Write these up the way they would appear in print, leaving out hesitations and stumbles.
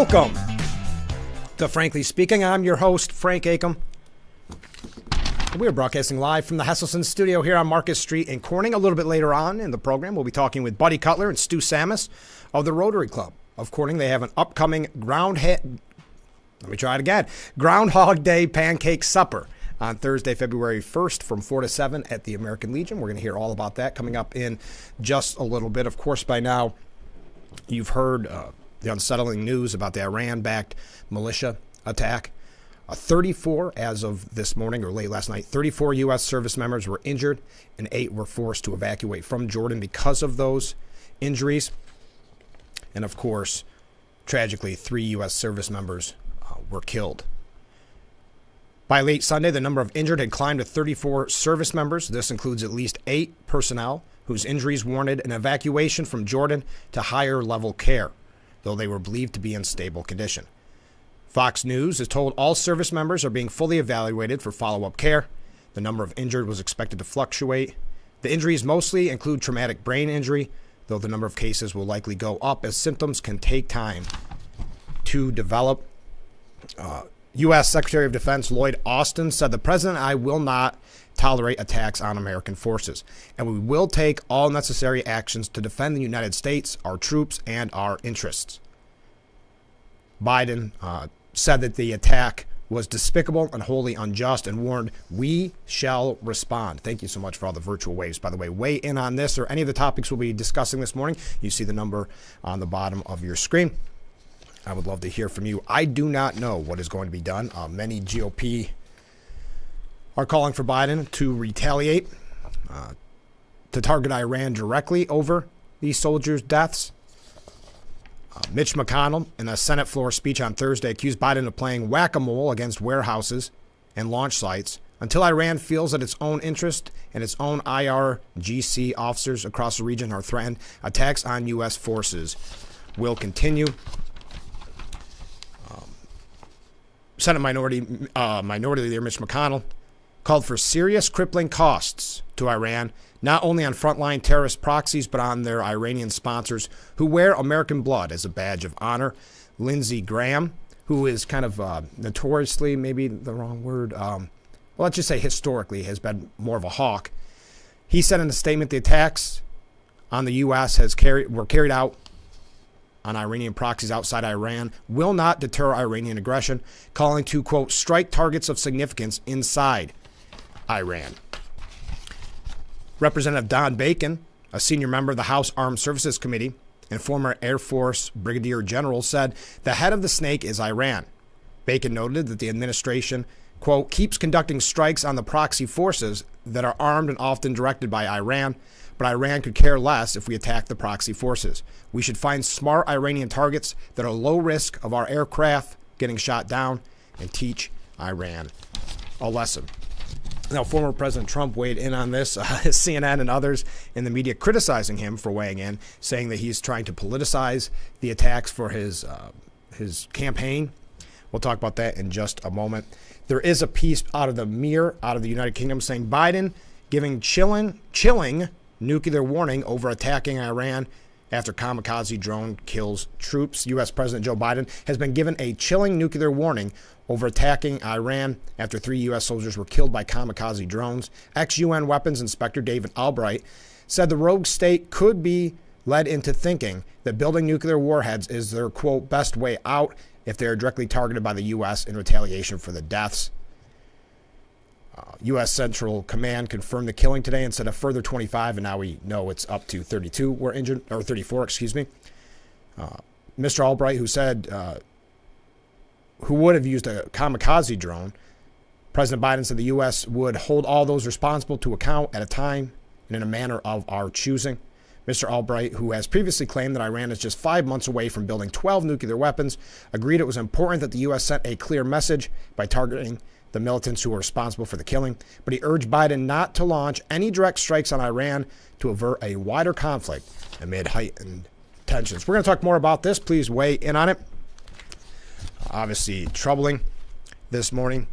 Welcome to Frankly Speaking. I'm your host, Frank Acom. We are broadcasting live from the Hesselson studio here on Market Street in Corning. A little bit later on in the program, we'll be talking with Buddy Cutler and Stu Samus of the Rotary Club of Corning. They have an upcoming Groundhog Day Pancake Supper on Thursday, February 1st from 4 to 7 at the American Legion. We're going to hear all about that coming up in just a little bit. Of course, by now, you've heard the unsettling news about the Iran-backed militia attack. 34, as of this morning or late last night, 34 U.S. service members were injured and 8 were forced to evacuate from Jordan because of those injuries. And of course, tragically, 3 U.S. service members were killed. By late Sunday, the number of injured had climbed to 34 service members. This includes at least 8 personnel whose injuries warranted an evacuation from Jordan to higher level care, though they were believed to be in stable condition. Fox News has told all service members are being fully evaluated for follow-up care. The number of injured was expected to fluctuate. The injuries mostly include traumatic brain injury, though the number of cases will likely go up as symptoms can take time to develop. U.S. Secretary of Defense Lloyd Austin said, "The President and I will not tolerate attacks on American forces, and we will take all necessary actions to defend the United States, our troops, and our interests." Biden said that the attack was despicable and wholly unjust and warned, "We shall respond." Thank you so much for all the virtual waves. By the way, weigh in on this or any of the topics we'll be discussing this morning. You see the number on the bottom of your screen. I would love to hear from you. I do not know what is going to be done. Many GOP are calling for Biden to retaliate, to target Iran directly over these soldiers' deaths. Mitch McConnell, in a Senate floor speech on Thursday, accused Biden of playing whack-a-mole against warehouses and launch sites until Iran feels that its own interest and its own IRGC officers across the region are threatened. Attacks on U.S. forces will continue. Senate Minority Leader Mitch McConnell called for serious crippling costs to Iran, not only on frontline terrorist proxies, but on their Iranian sponsors who wear American blood as a badge of honor. Lindsey Graham, who is kind of notoriously, maybe the wrong word, well, let's just say historically has been more of a hawk. He said in a statement the attacks on the U.S. were carried out on Iranian proxies outside Iran will not deter Iranian aggression, calling to, quote, strike targets of significance inside Iran. Representative Don Bacon, a senior member of the House Armed Services Committee and former Air Force Brigadier General, said the head of the snake is Iran. Bacon noted that the administration, quote, keeps conducting strikes on the proxy forces that are armed and often directed by Iran, but Iran could care less if we attack the proxy forces. We should find smart Iranian targets that are low risk of our aircraft getting shot down and teach Iran a lesson. Now, former President Trump weighed in on this, CNN and others in the media criticizing him for weighing in, saying that he's trying to politicize the attacks for his campaign. We'll talk about that in just a moment. There is a piece out of the Mirror, out of the United Kingdom, saying Biden giving chilling nuclear warning over attacking Iran after kamikaze drone kills troops. U.S. President Joe Biden has been given a chilling nuclear warning over attacking Iran after 3 U.S. soldiers were killed by kamikaze drones. Ex-UN Weapons Inspector David Albright said the rogue state could be led into thinking that building nuclear warheads is their, quote, best way out if they are directly targeted by the U.S. in retaliation for the deaths. U.S. Central Command confirmed the killing today and said a further 25, and now we know it's up to 32 were injured, or 34, excuse me. Mr. Albright, who said who would have used a kamikaze drone, President Biden said the U.S. would hold all those responsible to account at a time and in a manner of our choosing. Mr. Albright, who has previously claimed that Iran is just 5 months away from building 12 nuclear weapons, agreed it was important that the U.S. sent a clear message by targeting the militants who were responsible for the killing, but he urged Biden not to launch any direct strikes on Iran to avert a wider conflict amid heightened tensions. We're going to talk more about this. Please weigh in on it. Obviously troubling this morning.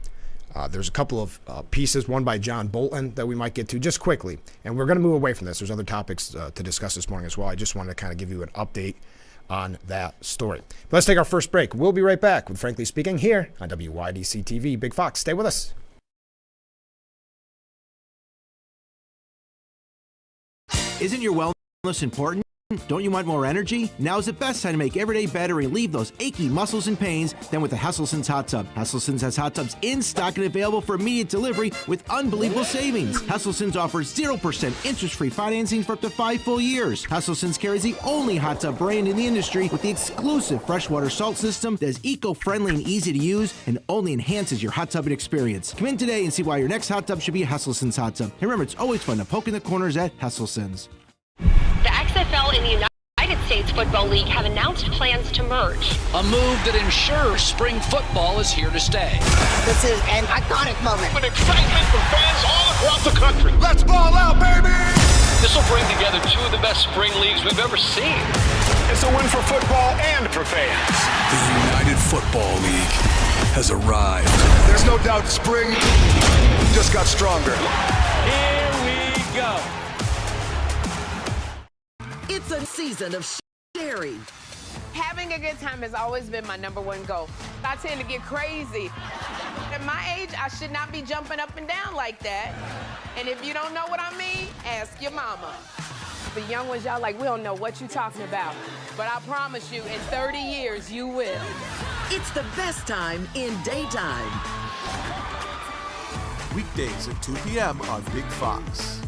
There's a couple of pieces, one by John Bolton that we might get to just quickly, and we're going to move away from this. There's other topics to discuss this morning as well. I just wanted to kind of give you an update on that story. But let's take our first break. We'll be right back with Frankly Speaking here on WYDC TV. Big Fox, stay with us. Isn't your wellness important? Don't you want more energy? Now's the best time to make every day better and relieve those achy muscles and pains than with the Hesselson's Hot Tub. Hesselson's has hot tubs in stock and available for immediate delivery with unbelievable savings. Hesselson's offers 0% interest-free financing for up to 5 full years. Hesselson's carries the only hot tub brand in the industry with the exclusive freshwater salt system that is eco-friendly and easy to use and only enhances your hot tubbing experience. Come in today and see why your next hot tub should be a Hesselson's hot tub. And remember, it's always fun to poke in the corners at Hesselson's. The XFL and the United States Football League have announced plans to merge. A move that ensures spring football is here to stay. This is an iconic moment. An excitement from fans all across the country. Let's ball out, baby! This will bring together two of the best spring leagues we've ever seen. It's a win for football and for fans. The United Football League has arrived. There's no doubt spring just got stronger. Here we go. It's a season of sharing. Having a good time has always been my number one goal. I tend to get crazy. At my age, I should not be jumping up and down like that. And if you don't know what I mean, ask your mama. The young ones, y'all like, we don't know what you're talking about. But I promise you, in 30 years, you will. It's the best time in daytime. Weekdays at 2 p.m. on Big Fox.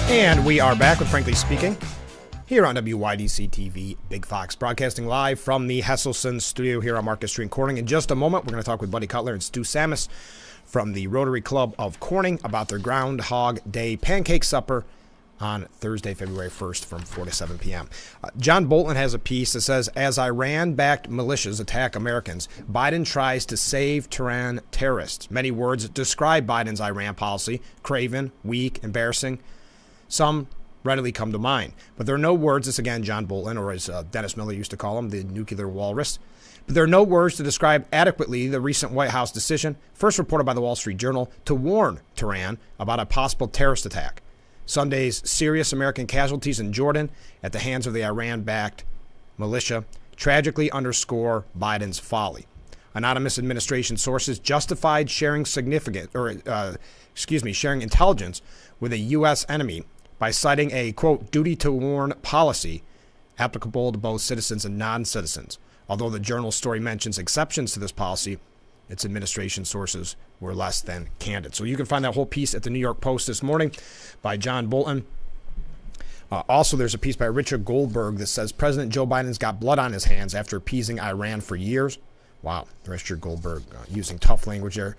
And we are back with Frankly Speaking here on WYDC TV, Big Fox, broadcasting live from the Hesselson studio here on Market Street in Corning. In just a moment, we're going to talk with Buddy Cutler and Stu Samus from the Rotary Club of Corning about their Groundhog Day pancake supper on Thursday, February 1st from 4 to 7 p.m. John Bolton has a piece that says, as Iran-backed militias attack Americans, Biden tries to save Tehran terrorists. Many words describe Biden's Iran policy: craven, weak, embarrassing. Some readily come to mind. But there are no words, this again, John Bolton, or as Dennis Miller used to call him, the nuclear walrus. But there are no words to describe adequately the recent White House decision, first reported by the Wall Street Journal, to warn Tehran about a possible terrorist attack. Sunday's serious American casualties in Jordan at the hands of the Iran-backed militia tragically underscore Biden's folly. Anonymous administration sources justified sharing sharing intelligence with a U.S. enemy by citing a, quote, duty to warn policy applicable to both citizens and non-citizens. Although the Journal story mentions exceptions to this policy, its administration sources were less than candid. So you can find that whole piece at the New York Post this morning by John Bolton. Also, there's a piece by Richard Goldberg that says President Joe Biden's got blood on his hands after appeasing Iran for years. Wow, Richard Goldberg using tough language there.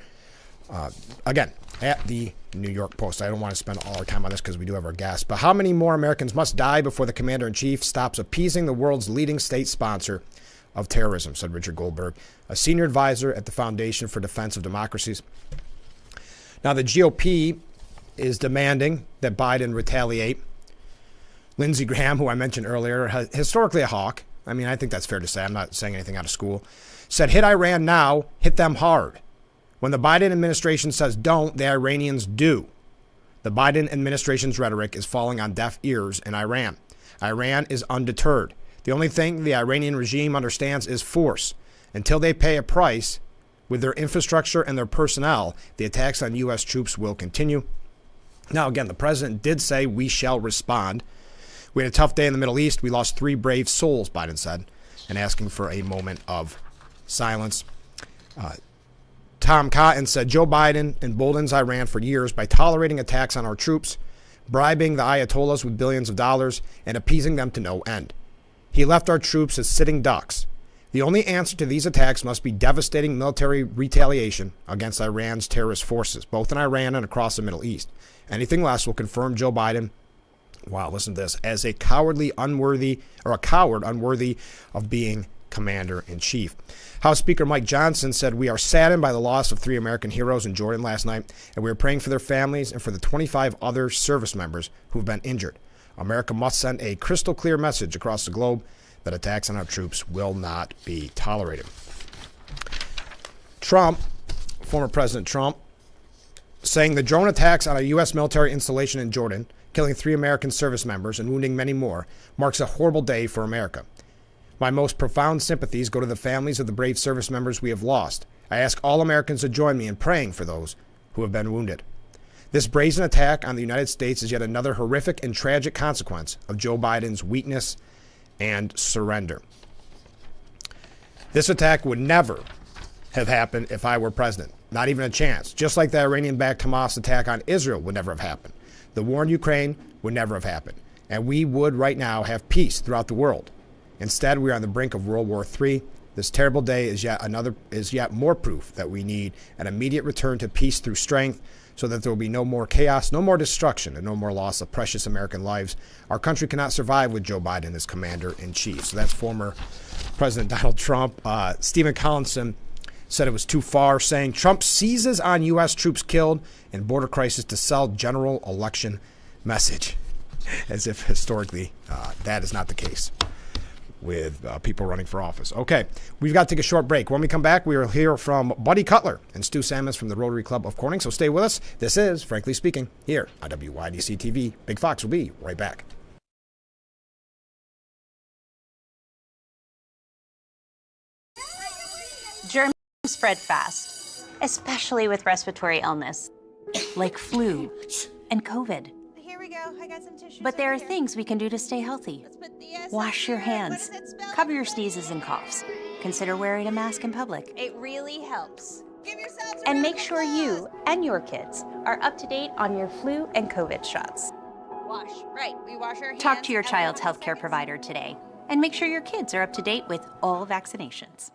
Again, at the New York Post. I don't want to spend all our time on this because we do have our guests. But how many more Americans must die before the commander-in-chief stops appeasing the world's leading state sponsor of terrorism, said Richard Goldberg, a senior advisor at the Foundation for Defense of Democracies. Now, the GOP is demanding that Biden retaliate. Lindsey Graham, who I mentioned earlier, historically a hawk. I mean, I think that's fair to say. I'm not saying anything out of school. Said, hit Iran now, hit them hard. When the Biden administration says don't, the Iranians do. The Biden administration's rhetoric is falling on deaf ears in Iran. Iran is undeterred. The only thing the Iranian regime understands is force. Until they pay a price with their infrastructure and their personnel, the attacks on U.S. troops will continue. Now, again, the president did say we shall respond. We had a tough day in the Middle East. We lost 3 brave souls, Biden said, and asking for a moment of silence. Tom Cotton said Joe Biden emboldens Iran for years by tolerating attacks on our troops, bribing the Ayatollahs with billions of dollars, and appeasing them to no end. He left our troops as sitting ducks. The only answer to these attacks must be devastating military retaliation against Iran's terrorist forces, both in Iran and across the Middle East. Anything less will confirm Joe Biden, wow, listen to this, as a coward unworthy of being commander-in-chief. House Speaker Mike Johnson said, we are saddened by the loss of 3 American heroes in Jordan last night, and we are praying for their families and for the 25 other service members who have been injured. America must send a crystal clear message across the globe that attacks on our troops will not be tolerated. Trump, former President Trump, saying the drone attacks on a U.S. military installation in Jordan, killing 3 American service members and wounding many more, marks a horrible day for America. My most profound sympathies go to the families of the brave service members we have lost. I ask all Americans to join me in praying for those who have been wounded. This brazen attack on the United States is yet another horrific and tragic consequence of Joe Biden's weakness and surrender. This attack would never have happened if I were president. Not even a chance. Just like the Iranian-backed Hamas attack on Israel would never have happened. The war in Ukraine would never have happened. And we would right now have peace throughout the world. Instead, we are on the brink of World War III. This terrible day is yet more proof that we need an immediate return to peace through strength, so that there will be no more chaos, no more destruction, and no more loss of precious American lives. Our country cannot survive with Joe Biden as commander-in-chief. So that's former President Donald Trump. Stephen Collinson said it was too far, saying Trump seizes on U.S. troops killed in border crisis to sell general election message. As if historically that is not the case with people running for office. Okay, we've got to take a short break. When we come back, we will hear from Buddy Cutler and Stu Salmons from the Rotary Club of Corning. So stay with us. This is Frankly Speaking here on WYDC TV. Big Fox will be right back. Germs spread fast, especially with respiratory illness, like flu and COVID. Here we go. I got some tissues. But there are things we can do to stay healthy. Wash your hands. Cover your sneezes and coughs. Consider wearing a mask in public. It really helps. Give yourselves a And round make of sure applause. you and your kids are up to date on your flu and COVID shots. Wash. Right. We wash our hands. Talk to your every child's 20 healthcare seconds. provider today. And make sure your kids are up to date with all vaccinations.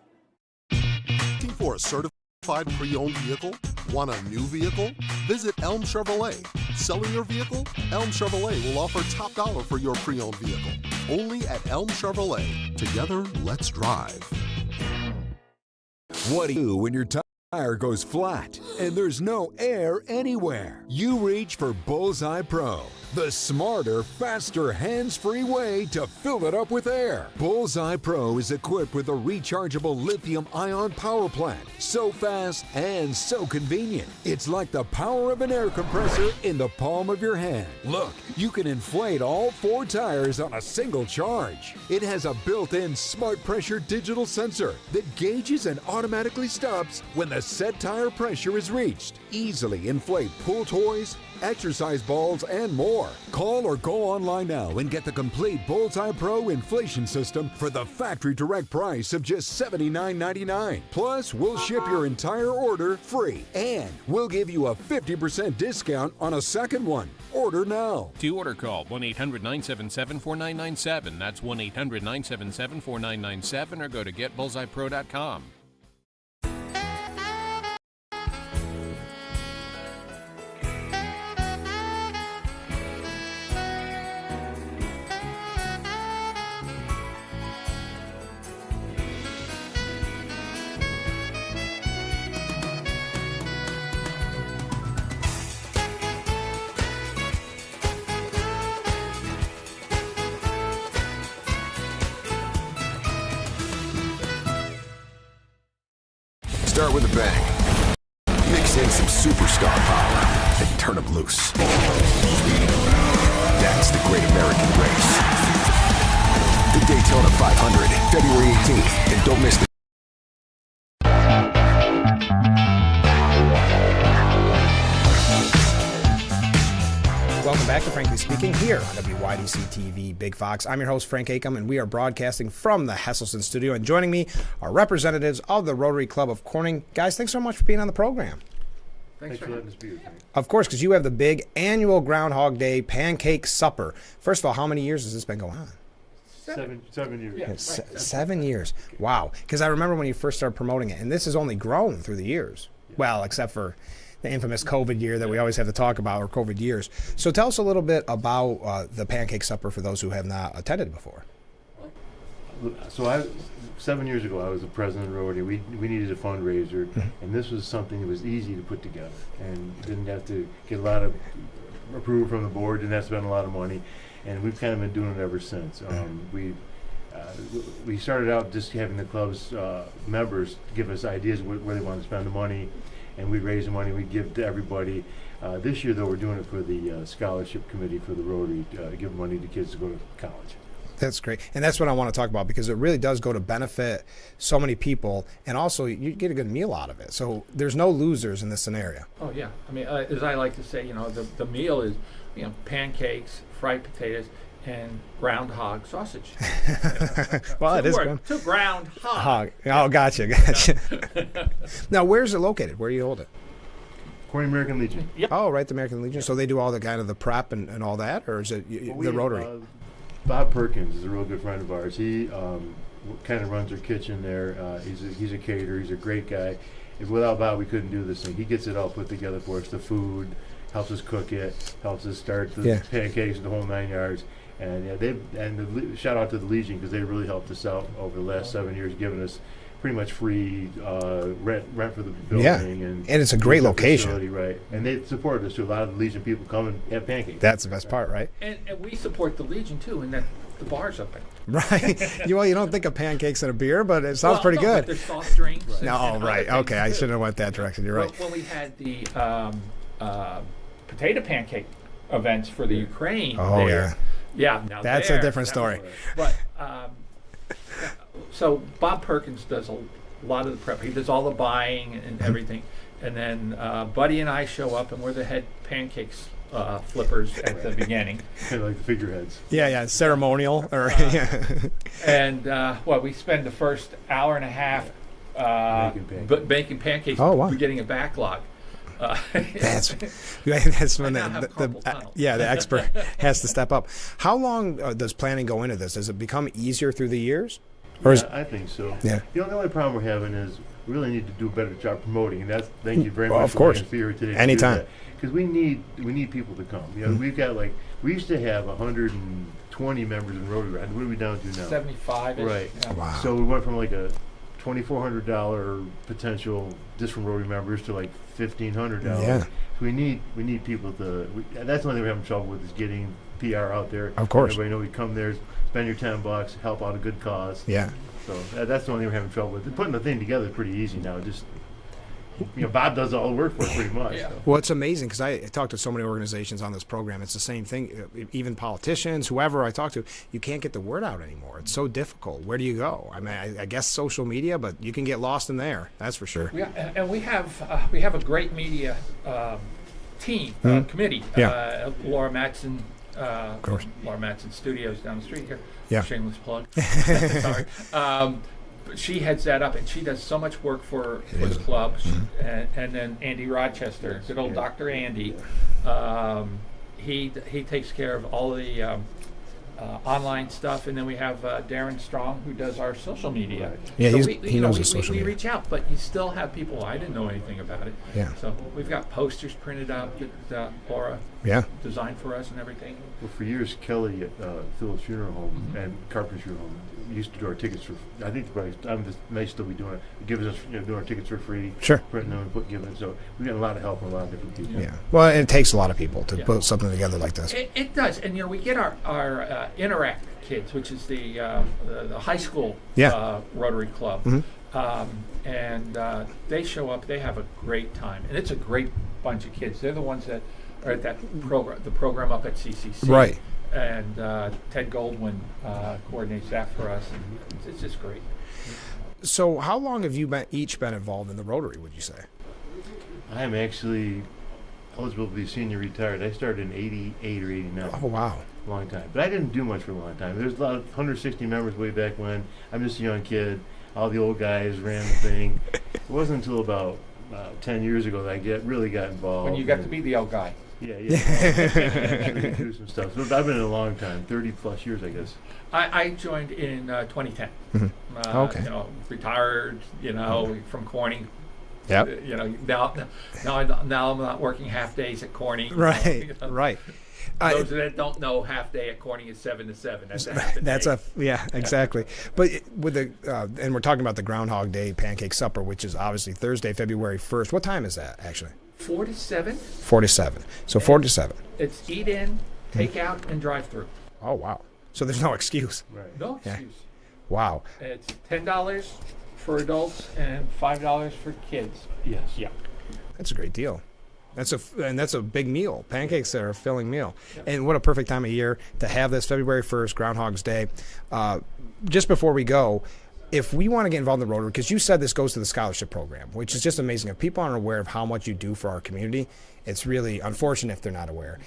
Looking for a certified pre-owned vehicle? Want a new vehicle? Visit Elm Chevrolet. Selling your vehicle? Elm Chevrolet will offer top dollar for your pre-owned vehicle. Only at Elm Chevrolet. Together, let's drive. What do you do when your tire goes flat and there's no air anywhere? You reach for Bullseye Pro, the smarter, faster, hands-free way to fill it up with air. Bullseye Pro is equipped with a rechargeable lithium-ion power plant. So fast and so convenient. It's like the power of an air compressor in the palm of your hand. Look, you can inflate all 4 tires on a single charge. It has a built-in smart pressure digital sensor that gauges and automatically stops when the set tire pressure is reached. Easily inflate pool toys, exercise balls, and more. Call or go online now and get the complete Bullseye Pro inflation system for the factory direct price of just $79.99. Plus, we'll ship your entire order free, and we'll give you a 50% discount on a second one. Order now. To order, call 1-800-977-4997. That's 1-800-977-4997, or go to getbullseyepro.com. Start with a bang. Mix in some superstar power and turn them loose. That's the Great American Race. The Daytona 500, February 18th. And don't miss the Welcome back to Frankly Speaking here on WYDC TV Big Fox. I'm your host, Frank Acom, and we are broadcasting from the Hesselson studio. And joining me are representatives of the Rotary Club of Corning. Guys, thanks so much for being on the program. Thanks for letting us be here. Of course, because you have the big annual Groundhog Day Pancake Supper. First of all, how many years has this been going on? 7 years. Yeah, 7 years. Wow. Because I remember when you first started promoting it, and this has only grown through the years. Yeah. Well, except for the infamous COVID year that we always have to talk about, or COVID years. So tell us a little bit about the Pancake Supper for those who have not attended before. So 7 years ago, I was the president of Rotary. We needed a fundraiser, and this was something that was easy to put together, and didn't have to get a lot of approval from the board, didn't have to spend a lot of money, and we've kind of been doing it ever since. We started out just having the club's members give us ideas where they want to spend the money, and we'd raise the money, we'd give to everybody. This year, though, we're doing it for the scholarship committee for the Rotary, to give money to kids to go to college. That's great. And that's what I want to talk about, because it really does go to benefit so many people, and also you get a good meal out of it. So there's no losers in this scenario. Oh, yeah. I mean, as I like to say, the meal is, pancakes, fried potatoes, and groundhog sausage. Well, it is good. To groundhog. Oh, gotcha. Now, where's it located? Where do you hold it? Corning American Legion. Yep. Oh, right, the American Legion. So they do all the kind of the prep and all that, or is it the Rotary? Bob Perkins is a real good friend of ours. He kind of runs our kitchen there. He's a caterer. He's a great guy. If without Bob, we couldn't do this thing. He gets it all put together for us. The food, helps us cook it, helps us start the pancakes and the whole 9 yards. And shout out to the Legion, because they really helped us out over the last 7 years, giving us pretty much free rent for the building. Yeah, and it's a great location. Right. And they supported us too. A lot of the Legion people come and have pancakes. That's the best part, right? And we support the Legion too, and that the bar's open. Right. You don't think of pancakes and a beer, but it sounds pretty good. But there's soft drinks. Right. No, right. Okay, I shouldn't have went that direction. You're right. When we had the potato pancake events for the Ukraine. Oh, there, yeah. Now that's a different story. But so Bob Perkins does a lot of the prep. He does all the buying and everything. And then Buddy and I show up, and we're the head pancakes flippers at the beginning. Kind of like the figureheads. Yeah, ceremonial. And we spend the first hour and a half baking pancakes. Oh, wow. We're getting a backlog. That's when the expert has to step up. How long does planning go into this? Does it become easier through the years? Or I think so. Yeah. The only problem we're having is we really need to do a better job promoting, and thank you very much of course. For here today. Anytime. Because we need people to come. We've got we used to have 120 members in Rotary. What are we down to now? 75. Right. Yeah. Wow. So we went from like a $2,400 potential just from Rotary members to like $1,500. Yeah. So we need people to. That's the only thing we're having trouble with, is getting PR out there. Of course. Everybody know we come there, spend your $10, help out a good cause. Yeah. So that's the only thing we're having trouble with. Putting the thing together is pretty easy now. Just Bob does all the work for it pretty much. Yeah. So. Well, it's amazing, because I talk to so many organizations on this program. It's the same thing. Even politicians, whoever I talk to, you can't get the word out anymore. It's so difficult. Where do you go? I mean, I guess social media, but you can get lost in there. That's for sure. Yeah, and we have a great media team committee. Yeah. Laura Matson. Of course. Laura Matson Studios down the street here. Yeah. Shameless plug. Sorry. But she heads that up, and she does so much work for the club. And then Andy Rochester, good old Dr. Andy, he takes care of all the online stuff, and then we have Darren Strong, who does our social media. Yeah, so he knows his social media. We reach out, but you still have people, I didn't know anything about it. Yeah. So we've got posters printed out that Laura designed for us and everything. Well, for years, Kelly at Phillips Funeral Home and Carpenter's Funeral Home used to do our tickets for. I think may still be doing it. Giving us, doing our tickets for free. Sure. Printing them and giving it. So we got a lot of help from a lot of different people. Yeah. Well, it takes a lot of people to put something together like this. It does, and we get our Interact kids, which is the high school Rotary Club, and they show up. They have a great time, and it's a great bunch of kids. They're the ones that are at that program, the program up at CCC, right? And Ted Goldwyn coordinates that for us, and it's just great. So, how long have you each been involved in the Rotary? Would you say? I am actually eligible to be senior retired. I started in '88 or '89. Oh wow. Long time, but I didn't do much for a long time. There's a lot of 160 members way back when. I'm just a young kid. All the old guys ran the thing. It wasn't until about 10 years ago that I really got involved. When you got to be the old guy. Yeah. Do some stuff. So I've been in a long time, 30 plus years, I guess. I joined in 2010. Okay. Retired. From Corning. Yep. Now I'm not working half days at Corning. Right. Right. Those that don't know, half day at Corning is 7 to 7. That's exactly. But with and we're talking about the Groundhog Day pancake supper, which is obviously Thursday, February 1st. What time is that actually? 4 to 7. 4 to 7. So 4 to 7. It's eat in, take out, and drive through. Oh wow! So there's no excuse. Right. No excuse. Wow. It's $10 for adults and $5 for kids. Yes. Yeah. That's a great deal. That's a big meal. Pancakes are a filling meal. Yeah. And what a perfect time of year to have this February 1st, Groundhog's Day. Just before we go, if we want to get involved in the Rotary, because you said this goes to the scholarship program, which is just amazing. If people aren't aware of how much you do for our community, it's really unfortunate if they're not aware.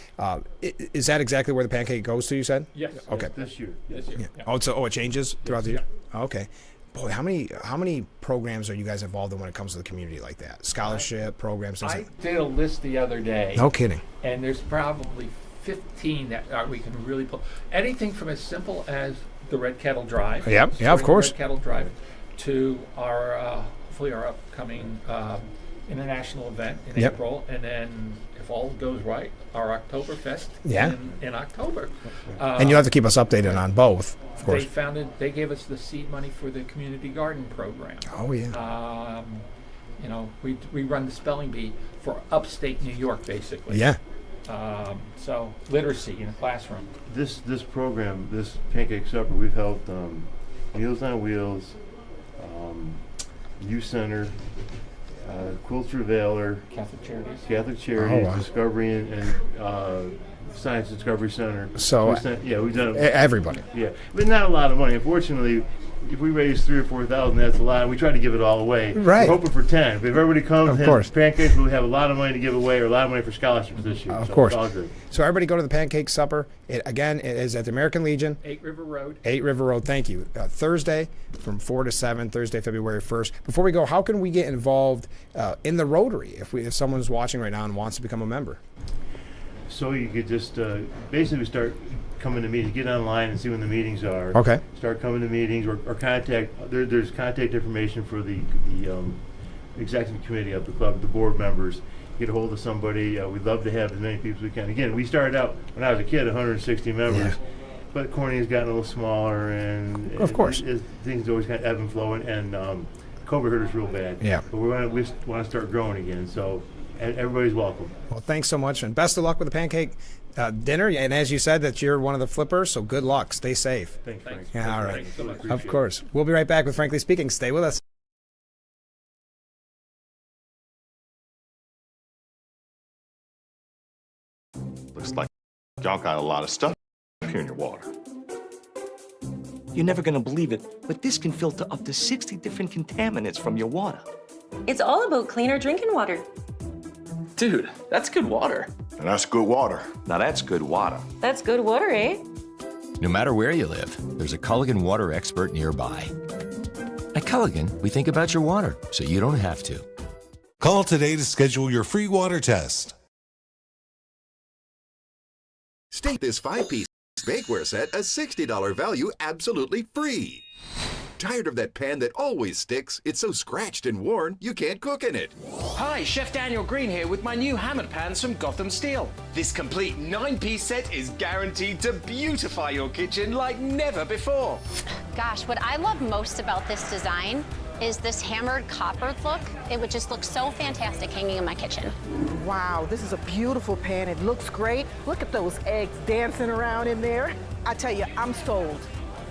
Is that exactly where the pancake goes to, you said? Yes. Yes, Okay. this year. Yeah. Oh, it changes throughout the year? Oh, okay. Boy, how many programs are you guys involved in when it comes to the community like that? Scholarship programs? I did a list the other day. No kidding. And there's probably 15 that we can really pull. Anything from as simple as the Red Kettle Drive. Yeah, of course. Red Kettle Drive to our hopefully our upcoming international event in April, and then if all goes right, our Oktoberfest in October. And you'll have to keep us updated on both, of course. They gave us the seed money for the community garden program. Oh yeah. We run the spelling bee for upstate New York, basically. Yeah. So literacy in a classroom. This program, this pancake supper, we've helped Meals on Wheels, Youth Center, Quilt Travailer, Catholic Charities, Discovery and Science Discovery Center. So we've done everybody. Yeah, but not a lot of money. Unfortunately, if we raise $3,000 or $4,000, that's a lot. We try to give it all away. Right. We're hoping for 10. If everybody comes of and course. has pancakes, we'll have a lot of money to give away, or a lot of money for scholarships this year. Of so course. It's all good. So everybody go to the Pancake Supper. It is at the American Legion. 8 River Road. 8 River Road, thank you. Thursday from 4 to 7, Thursday, February 1st. Before we go, how can we get involved in the Rotary if someone's watching right now and wants to become a member? So you could just basically start coming to meetings, get online and see when the meetings are. Okay. Start coming to meetings or contact. There's contact information for the executive committee of the club, the board members. Get a hold of somebody. We'd love to have as many people as we can. Again, we started out when I was a kid, 160 members. Yeah. But Corning has gotten a little smaller, and of course, things always kind of ebb and flow, and Cobra hurt us real bad. Yeah. But we want to start growing again. So everybody's welcome. Well, thanks so much, and best of luck with the pancake dinner. And as you said, that you're one of the flippers, so good luck. Stay safe. Thanks, Frank. Yeah, all right. Thanks so much. Of course. We'll be right back with Frankly Speaking. Stay with us. Looks like y'all got a lot of stuff here in your water. You're never going to believe it, but this can filter up to 60 different contaminants from your water. It's all about cleaner drinking water. Dude, that's good water. And that's good water. Now that's good water. That's good water, eh? No matter where you live, there's a Culligan water expert nearby. At Culligan, we think about your water, so you don't have to. Call today to schedule your free water test. State this 5-piece bakeware set a $60 value absolutely free. Tired of that pan that always sticks? It's so scratched and worn, you can't cook in it. Hi, Chef Daniel Green here with my new hammered pans from Gotham Steel. This complete 9-piece set is guaranteed to beautify your kitchen like never before. Gosh, what I love most about this design is this hammered copper look. It would just look so fantastic hanging in my kitchen. Wow, this is a beautiful pan. It looks great. Look at those eggs dancing around in there. I tell you, I'm sold.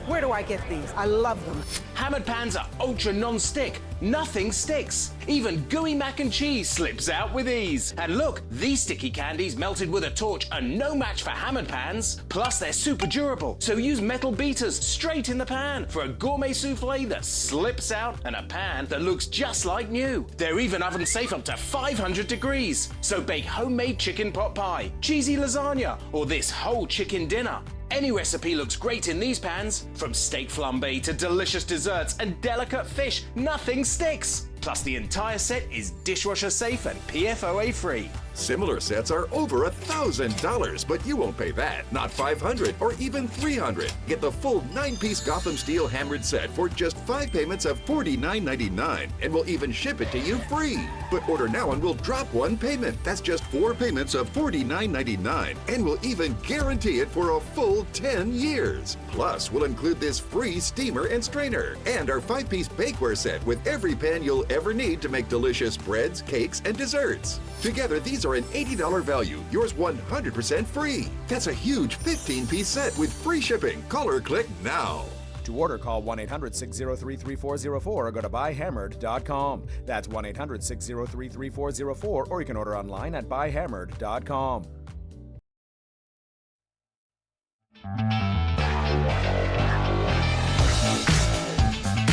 Where do I get these? I love them. Hammered pans are ultra non-stick. Nothing sticks. Even gooey mac and cheese slips out with ease. And look, these sticky candies melted with a torch are no match for hammered pans. Plus, they're super durable, so use metal beaters straight in the pan for a gourmet souffle that slips out and a pan that looks just like new. They're even oven safe up to 500 degrees. So bake homemade chicken pot pie, cheesy lasagna, or this whole chicken dinner. Any recipe looks great in these pans. From steak flambe to delicious desserts and delicate fish, nothing sticks. Plus, the entire set is dishwasher safe and PFOA free. Similar sets are over $1,000, but you won't pay that. Not $500 or even $300. Get the full 9-piece Gotham Steel hammered set for just 5 payments of $49.99, and we'll even ship it to you free. But order now and we'll drop 1 payment. That's just 4 payments of $49.99, and we'll even guarantee it for a full 10 years. Plus, we'll include this free steamer and strainer, and our 5-piece bakeware set with every pan you'll ever need to make delicious breads, cakes, and desserts. Together, these are an $80 value, yours 100% free. That's a huge 15-piece set with free shipping. Call or click now. To order, call 1-800-603-3404 or go to buyhammered.com. That's 1-800-603-3404, or you can order online at buyhammered.com.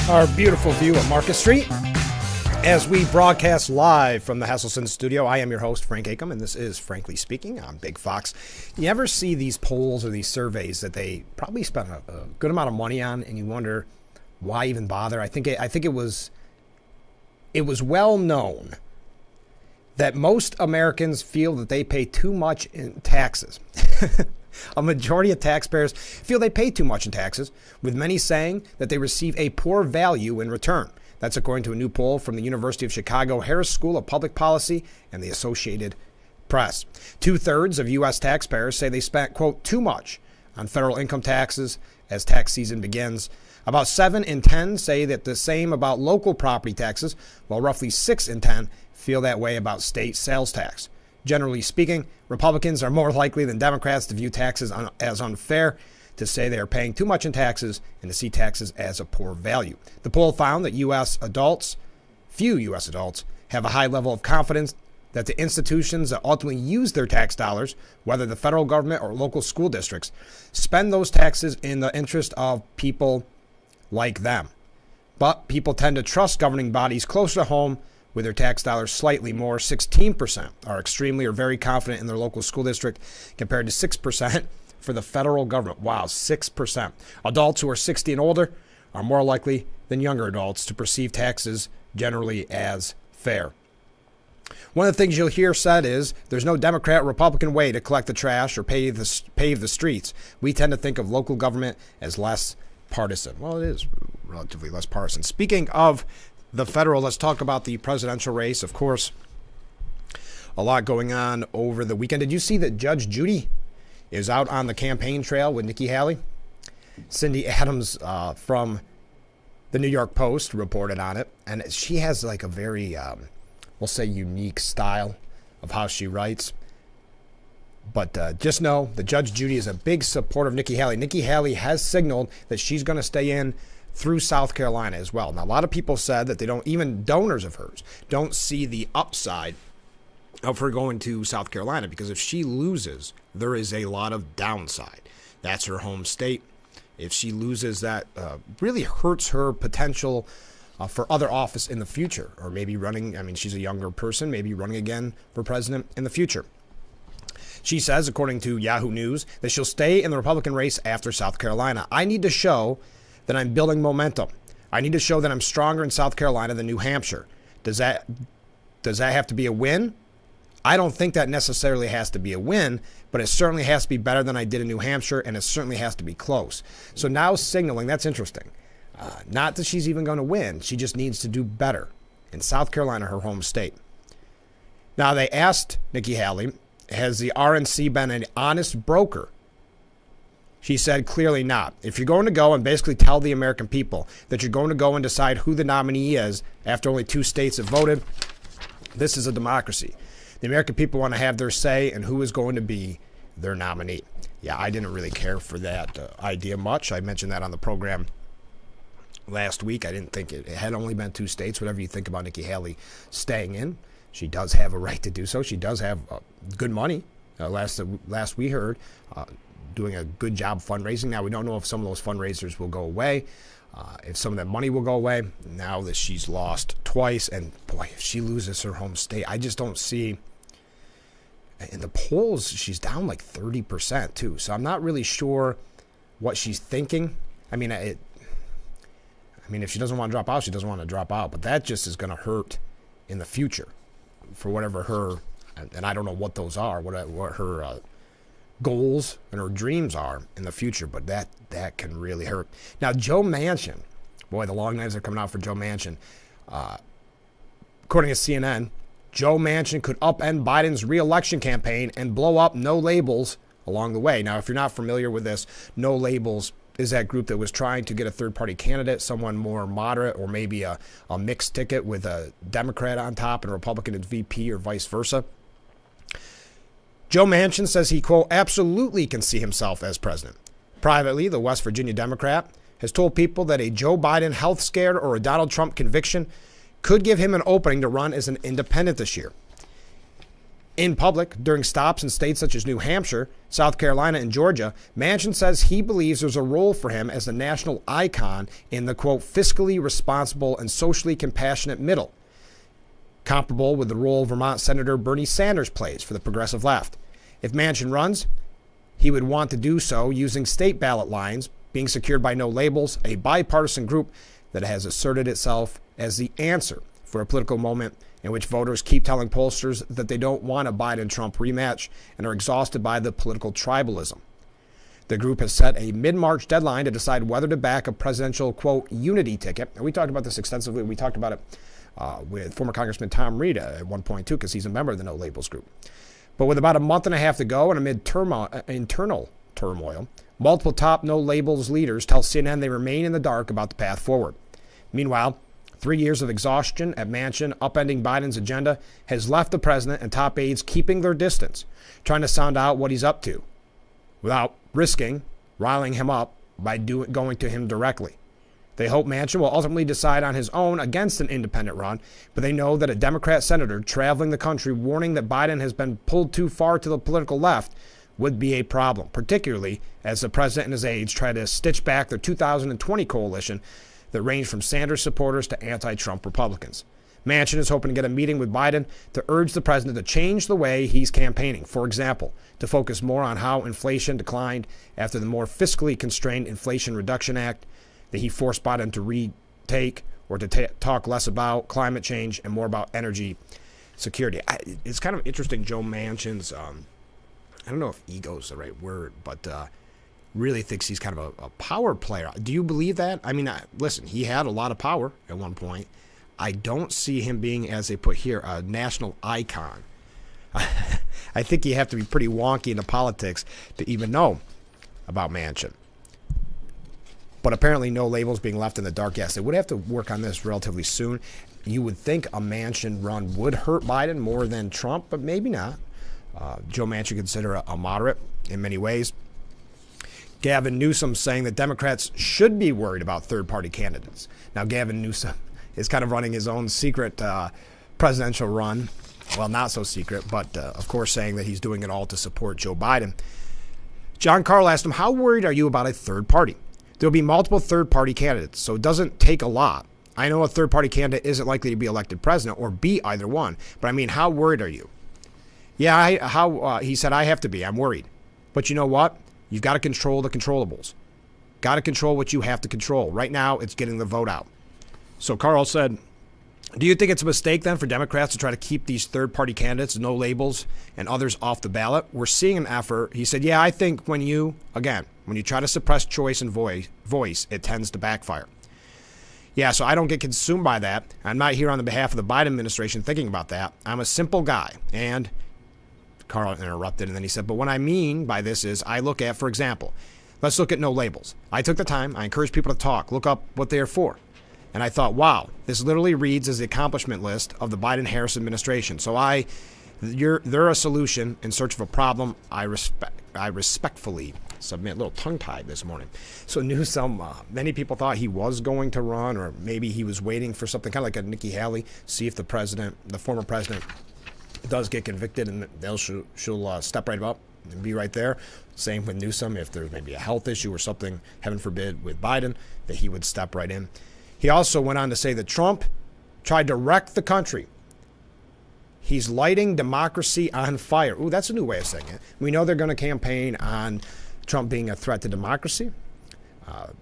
Our beautiful view of Market Street as we broadcast live from the Hesselson studio. I am your host, Frank Acom, and this is Frankly Speaking. I'm Big Fox. You ever see these polls or these surveys that they probably spent a good amount of money on, and you wonder why even bother? I think it was well known that most Americans feel that they pay too much in taxes. A majority of taxpayers feel they pay too much in taxes, with many saying that they receive a poor value in return. That's according to a new poll from the University of Chicago Harris School of Public Policy and the Associated Press. 2/3 of U.S. taxpayers say they spent, quote, too much on federal income taxes as tax season begins. About 7 in 10 say that the same about local property taxes, while roughly 6 in 10 feel that way about state sales tax. Generally speaking, Republicans are more likely than Democrats to view taxes as unfair, to say they are paying too much in taxes, and to see taxes as a poor value. The poll found that few U.S. adults, have a high level of confidence that the institutions that ultimately use their tax dollars, whether the federal government or local school districts, spend those taxes in the interest of people like them. But people tend to trust governing bodies closer to home with their tax dollars slightly more. 16% are extremely or very confident in their local school district, compared to 6% for the federal government. Wow, 6%. Adults who are 60 and older are more likely than younger adults to perceive taxes generally as fair. One of the things you'll hear said is there's no Democrat or Republican way to collect the trash or pave the streets. We tend to think of local government as less partisan. Well, it is relatively less partisan. Speaking of the federal, let's talk about the presidential race. Of course, a lot going on over the weekend. Did you see that Judge Judy is out on the campaign trail with Nikki Haley? Cindy Adams from the New York Post reported on it, and she has like a very, we'll say, unique style of how she writes. But just know that Judge Judy is a big supporter of Nikki Haley. Nikki Haley has signaled that she's going to stay in through South Carolina as well. Now, a lot of people said that they don't, even donors of hers, don't see the upside of her going to South Carolina, because if she loses, there is a lot of downside. That's her home state. If she loses, that really hurts her potential for other office in the future, or maybe running. I mean, she's a younger person, maybe running again for president in the future. She says, according to Yahoo News, that she'll stay in the Republican race after South Carolina. I need to show that I'm building momentum. I need to show that I'm stronger in South Carolina than New Hampshire. Does that have to be a win? I don't think that necessarily has to be a win, but it certainly has to be better than I did in New Hampshire, and it certainly has to be close. So now signaling, that's interesting. Not that she's even going to win. She just needs to do better in South Carolina, her home state. Now, they asked Nikki Haley, has the RNC been an honest broker? She said clearly not. If you're going to go and basically tell the American people that you're going to go and decide who the nominee is after only 2 states have voted, this is a democracy. The American people want to have their say in who is going to be their nominee. Yeah, I didn't really care for that idea much. I mentioned that on the program last week. I didn't think it had only been 2 states. Whatever you think about Nikki Haley staying in, she does have a right to do so. She does have good money. Last we heard, doing a good job fundraising. Now, we don't know if some of those fundraisers will go away, if some of that money will go away, now that she's lost twice. And boy, if she loses her home state, I just don't see. In the polls, she's down like 30% too. So I'm not really sure what she's thinking. I mean, if she doesn't want to drop out, she doesn't want to drop out. But that just is going to hurt in the future for whatever her, and I don't know what those are, what her goals and her dreams are in the future. But that can really hurt. Now, Joe Manchin, boy, the long nights are coming out for Joe Manchin. According to CNN, Joe Manchin could upend Biden's re-election campaign and blow up No Labels along the way. Now, if you're not familiar with this, No Labels is that group that was trying to get a third-party candidate, someone more moderate, or maybe a mixed ticket with a Democrat on top and a Republican as VP or vice versa. Joe Manchin says he, quote, absolutely can see himself as president. Privately, the West Virginia Democrat has told people that a Joe Biden health scare or a Donald Trump conviction could give him an opening to run as an independent this year. In public, during stops in states such as New Hampshire, South Carolina, and Georgia, Manchin says he believes there's a role for him as a national icon in the, quote, fiscally responsible and socially compassionate middle, comparable with the role Vermont Senator Bernie Sanders plays for the progressive left. If Manchin runs, he would want to do so using state ballot lines, being secured by No Labels, a bipartisan group that has asserted itself as the answer for a political moment in which voters keep telling pollsters that they don't want a Biden-Trump rematch and are exhausted by the political tribalism. The group has set a mid-March deadline to decide whether to back a presidential, quote, unity ticket. And we talked about this extensively. We talked about it with former Congressman Tom Reed at one point, too, because he's a member of the No Labels group. But with about a month and a half to go and amid internal turmoil, multiple top No Labels leaders tell CNN they remain in the dark about the path forward. Meanwhile, 3 years of exhaustion at Manchin upending Biden's agenda has left the president and top aides keeping their distance, trying to sound out what he's up to, without risking riling him up by going to him directly. They hope Manchin will ultimately decide on his own against an independent run, but they know that a Democrat senator traveling the country warning that Biden has been pulled too far to the political left would be a problem, particularly as the president and his aides try to stitch back their 2020 coalition that ranged from Sanders supporters to anti-Trump Republicans. Manchin is hoping to get a meeting with Biden to urge the president to change the way he's campaigning. For example, to focus more on how inflation declined after the more fiscally constrained Inflation Reduction Act that he forced Biden to retake, or to talk less about climate change and more about energy security. It's kind of interesting, Joe Manchin's, I don't know if ego is the right word, but really thinks he's kind of a power player. Do you believe that? I mean, listen, he had a lot of power at one point. I don't see him being, as they put here, a national icon. I think you have to be pretty wonky into politics to even know about Manchin. But apparently No Labels being left in the dark. Yes, they would have to work on this relatively soon. You would think a Manchin run would hurt Biden more than Trump, but maybe not. Joe Manchin considered a moderate in many ways. Gavin Newsom saying that Democrats should be worried about third-party candidates. Now, Gavin Newsom is kind of running his own secret presidential run. Well, not so secret, but of course saying that he's doing it all to support Joe Biden. John Carl asked him, how worried are you about a third party? There'll be multiple third-party candidates, so it doesn't take a lot. I know a third-party candidate isn't likely to be elected president or be either one, but I mean, how worried are you? Yeah, he said, I have to be. I'm worried. But you know what? You've got to control the controllables. Got to control what you have to control. Right now, it's getting the vote out. So Carl said, do you think it's a mistake then for Democrats to try to keep these third-party candidates, No Labels, and others off the ballot? We're seeing an effort. He said, yeah, I think when you try to suppress choice and voice, it tends to backfire. Yeah, so I don't get consumed by that. I'm not here on the behalf of the Biden administration thinking about that. I'm a simple guy. And Carl interrupted, and then he said, but what I mean by this is I look at, for example, let's look at No Labels. I took the time. I encourage people to talk, look up what they are for. And I thought, wow, this literally reads as the accomplishment list of the Biden-Harris administration. So they're a solution in search of a problem. I respectfully submit. A little tongue-tied this morning. So Newsom, many people thought he was going to run, or maybe he was waiting for something, kind of like a Nikki Haley, see if the former president, does get convicted, and she'll step right up and be right there. Same with Newsom. If there's maybe a health issue or something, heaven forbid, with Biden, that he would step right in. He also went on to say that Trump tried to wreck the country. He's lighting democracy on fire. Ooh, that's a new way of saying it. We know they're going to campaign on Trump being a threat to democracy.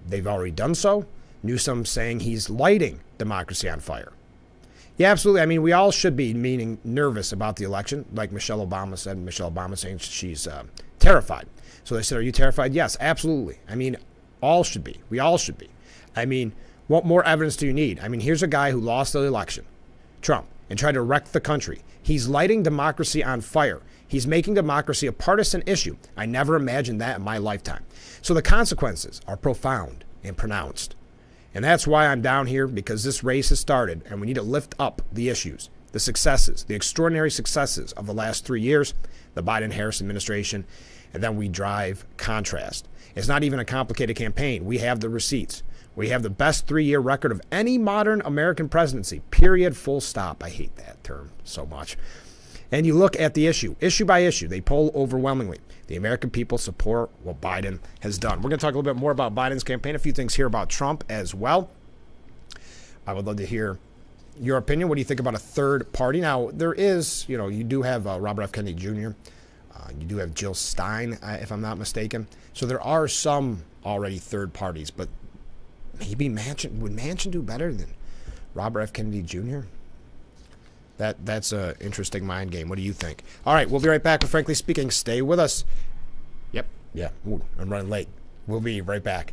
They've already done so. Newsom saying he's lighting democracy on fire. Yeah, absolutely. I mean, we all should be nervous about the election, like Michelle Obama said. Michelle Obama saying she's terrified. So they said, are you terrified? Yes, absolutely. I mean, all should be. We all should be. I mean, what more evidence do you need? I mean, here's a guy who lost the election, Trump, and tried to wreck the country. He's lighting democracy on fire. He's making democracy a partisan issue. I never imagined that in my lifetime. So the consequences are profound and pronounced. And that's why I'm down here, because this race has started, and we need to lift up the issues, the successes, the extraordinary successes of the last 3 years, the Biden-Harris administration, and then we drive contrast. It's not even a complicated campaign. We have the receipts. We have the best 3-year record of any modern American presidency. Period. Full stop. I hate that term so much. And you look at the issue by issue. They poll overwhelmingly. The American people support what Biden has done. We're going to talk a little bit more about Biden's campaign, a few things here about Trump as well. I would love to hear your opinion. What do you think about a third party? Now, there is, you do have Robert F. Kennedy Jr., you do have Jill Stein, if I'm not mistaken. So there are some already third parties, but maybe would Manchin do better than Robert F. Kennedy Jr.? That's an interesting mind game. What do you think? All right, we'll be right back with Frankly Speaking. Stay with us. Yep. Yeah. Ooh, I'm running late. We'll be right back.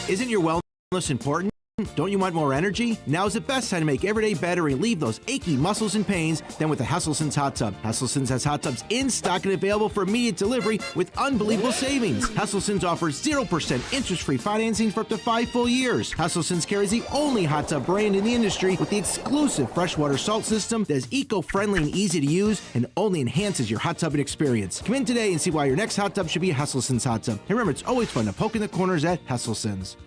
Isn't your wellness important? Don't you want more energy? Now's the best time to make every day better and relieve those achy muscles and pains than with the Hesselson's Hot Tub. Hesselson's has hot tubs in stock and available for immediate delivery with unbelievable savings. Hesselson's offers 0% interest-free financing for up to 5 full years. Hesselson's carries the only hot tub brand in the industry with the exclusive freshwater salt system that is eco-friendly and easy to use and only enhances your hot tubbing experience. Come in today and see why your next hot tub should be a Hesselson's hot tub. And remember, it's always fun to poke in the corners at Hesselson's.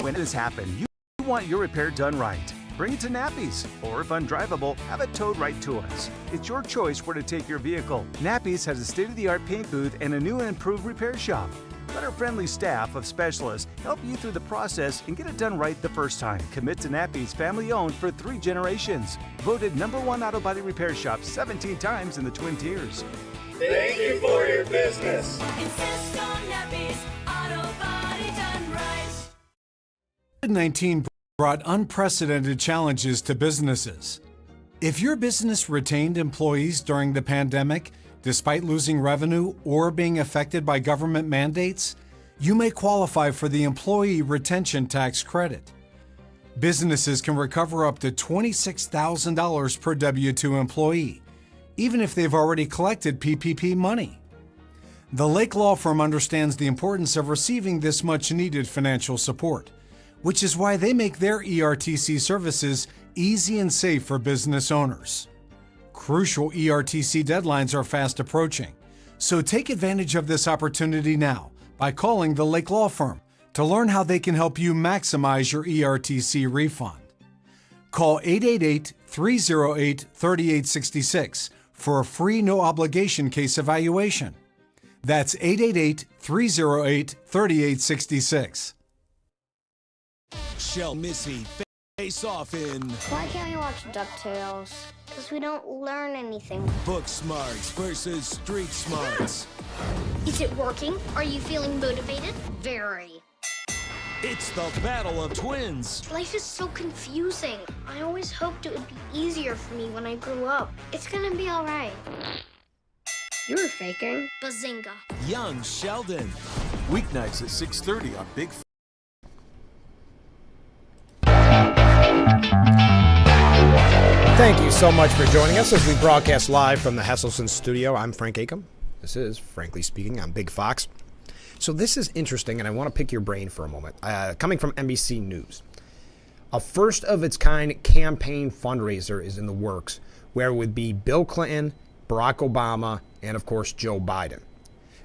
When it has happened, you want your repair done right. Bring it to Nappy's, or if undrivable, have it towed right to us. It's your choice where to take your vehicle. Nappy's has a state-of-the-art paint booth and a new and improved repair shop. Let our friendly staff of specialists help you through the process and get it done right the first time. Commit to Nappy's, family-owned for 3 generations. Voted #1 auto body repair shop 17 times in the Twin Tiers. Thank you for your business. Insist on Nappy's Auto Body done right. COVID-19 brought unprecedented challenges to businesses. If your business retained employees during the pandemic, despite losing revenue or being affected by government mandates, you may qualify for the Employee Retention Tax Credit. Businesses can recover up to $26,000 per W-2 employee, even if they've already collected PPP money. The Lake Law Firm understands the importance of receiving this much-needed financial support, which is why they make their ERTC services easy and safe for business owners. Crucial ERTC deadlines are fast approaching, so take advantage of this opportunity now by calling the Lake Law Firm to learn how they can help you maximize your ERTC refund. Call 888-308-3866 for a free no-obligation case evaluation. That's 888-308-3866. Shell Missy face off in Why can't we watch DuckTales? Because we don't learn anything. Book Smarts versus Street Smarts. Is it working? Are you feeling motivated? Very. It's the battle of twins. Life is so confusing. I always hoped it would be easier for me when I grew up. It's gonna be all right. You were faking. Bazinga. Young Sheldon. Weeknights at 6:30 on Big. Thank you so much for joining us as we broadcast live from the Hesselson studio. I'm Frank Acom. This is Frankly Speaking on Big Fox. So this is interesting, and I want to pick your brain for a moment. Coming from NBC News, a first-of-its-kind campaign fundraiser is in the works, where it would be Bill Clinton, Barack Obama, and, of course, Joe Biden.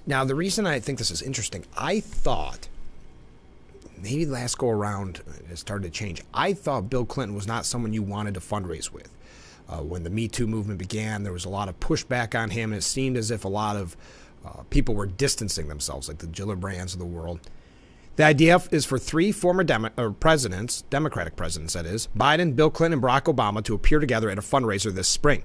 Now, the reason I think this is interesting, I thought, maybe last go-around it started to change, I thought Bill Clinton was not someone you wanted to fundraise with. When the Me Too movement began, there was a lot of pushback on him, and it seemed as if a lot of people were distancing themselves, like the Gillibrands of the world. The idea is for 3 former presidents, Democratic presidents that is, Biden, Bill Clinton, and Barack Obama to appear together at a fundraiser this spring.